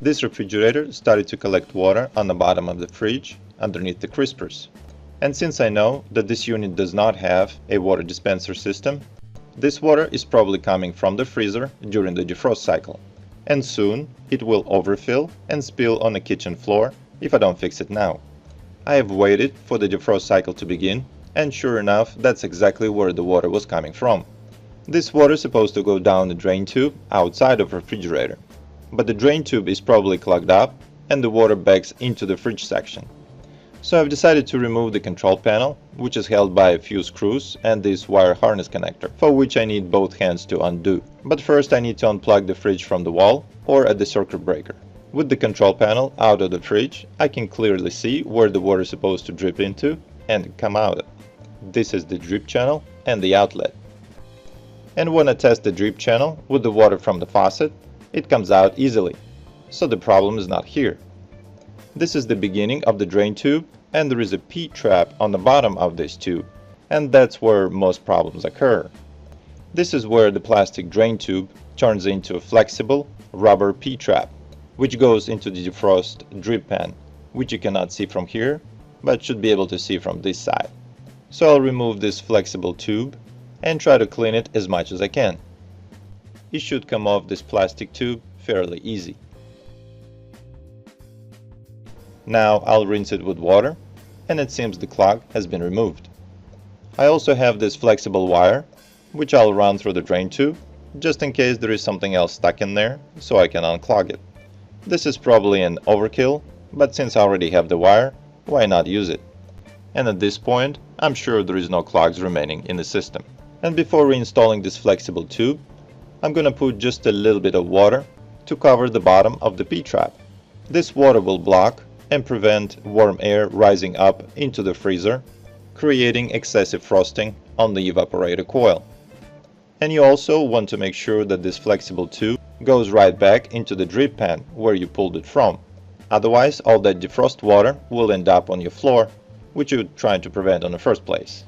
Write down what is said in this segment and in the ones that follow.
This refrigerator started to collect water on the bottom of the fridge underneath the crispers. And since I know that this unit does not have a water dispenser system, this water is probably coming from the freezer during the defrost cycle. And soon it will overfill and spill on the kitchen floor if I don't fix it now. I have waited for the defrost cycle to begin, and sure enough, that's exactly where the water was coming from. This water is supposed to go down the drain tube outside of the refrigerator. But the drain tube is probably clogged up and the water backs into the fridge section. So I've decided to remove the control panel, which is held by a few screws and this wire harness connector, for which I need both hands to undo. But first I need to unplug the fridge from the wall or at the circuit breaker. With the control panel out of the fridge, I can clearly see where the water is supposed to drip into and come out. This is the drip channel and the outlet. And when I test the drip channel with the water from the faucet, it comes out easily, so the problem is not here. This is the beginning of the drain tube, and there is a P-trap on the bottom of this tube, and that's where most problems occur. This is where the plastic drain tube turns into a flexible rubber P-trap, which goes into the defrost drip pan, which you cannot see from here, but should be able to see from this side. So I'll remove this flexible tube and try to clean it as much as I can. It should come off this plastic tube fairly easy. Now I'll rinse it with water, and it seems the clog has been removed. I also have this flexible wire, which I'll run through the drain tube, just in case there is something else stuck in there, so I can unclog it. This is probably an overkill, but since I already have the wire, why not use it? And at this point, I'm sure there is no clogs remaining in the system. And before reinstalling this flexible tube, I'm gonna put just a little bit of water to cover the bottom of the P-trap. This water will block and prevent warm air rising up into the freezer, creating excessive frosting on the evaporator coil. And you also want to make sure that this flexible tube goes right back into the drip pan where you pulled it from. Otherwise, all that defrost water will end up on your floor, which you're trying to prevent in the first place.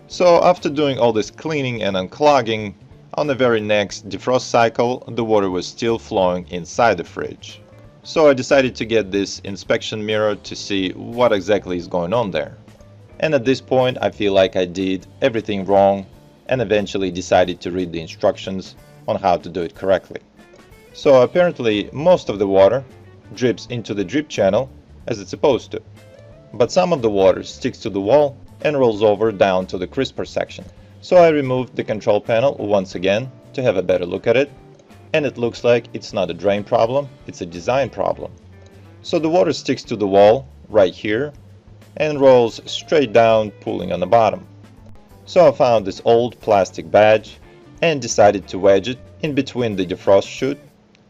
So after doing all this cleaning and unclogging, on the very next defrost cycle, the water was still flowing inside the fridge. So I decided to get this inspection mirror to see what exactly is going on there. And at this point I feel like I did everything wrong and eventually decided to read the instructions on how to do it correctly. So apparently most of the water drips into the drip channel as it's supposed to. But some of the water sticks to the wall and rolls over down to the crisper section. So I removed the control panel once again to have a better look at it, and it looks like it's not a drain problem, it's a design problem. So the water sticks to the wall right here and rolls straight down, pooling on the bottom. So I found this old plastic badge and decided to wedge it in between the defrost chute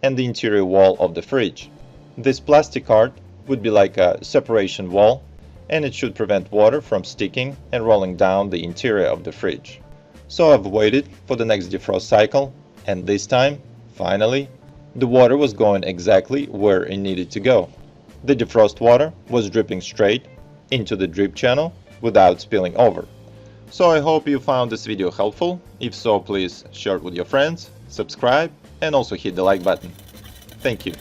and the interior wall of the fridge. This plastic card would be like a separation wall, and it should prevent water from sticking and rolling down the interior of the fridge. So I've waited for the next defrost cycle, and this time, finally, the water was going exactly where it needed to go. The defrost water was dripping straight into the drip channel without spilling over. So I hope you found this video helpful. If so, please share it with your friends, subscribe, and also hit the like button. Thank you.